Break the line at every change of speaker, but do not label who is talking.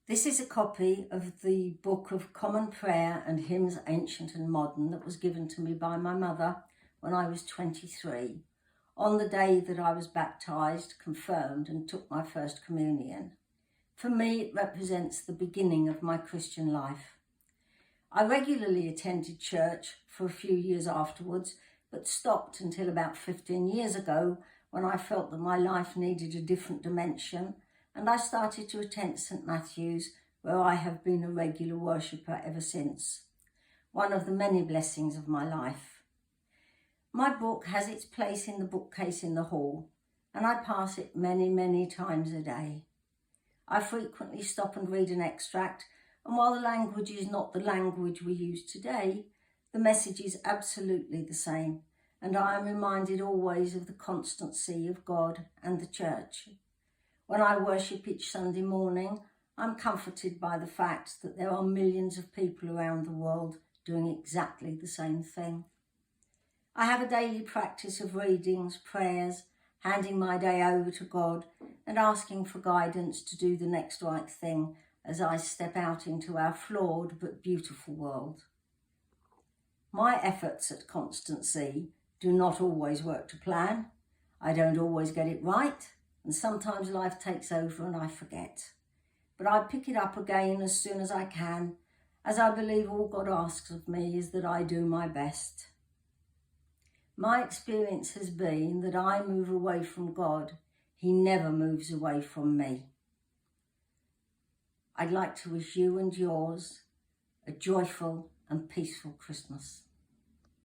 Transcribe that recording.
This is a copy of the Book of Common Prayer and Hymns Ancient and Modern that was given to me by my mother when I was 23, on the day that I was baptised, confirmed and took my first communion. For me, it represents the beginning of my Christian life. I regularly attended church for a few years afterwards, but stopped until about 15 years ago when I felt that my life needed a different dimension, and I started to attend St Matthew's, where I have been a regular worshipper ever since. One of the many blessings of my life. My book has its place in the bookcase in the hall, and I pass it many, many times a day. I frequently stop and read an extract, and while the language is not the language we use today, the message is absolutely the same, and I am reminded always of the constancy of God and the Church. When I worship each Sunday morning, I'm comforted by the fact that there are millions of people around the world doing exactly the same thing. I have a daily practice of readings, prayers, handing my day over to God and asking for guidance to do the next right thing as I step out into our flawed but beautiful world. My efforts at constancy do not always work to plan. I don't always get it right, and sometimes life takes over and I forget. But I pick it up again as soon as I can, as I believe all God asks of me is that I do my best. My experience has been that I move away from God. He never moves away from me. I'd like to wish you and yours a joyful and peaceful Christmas.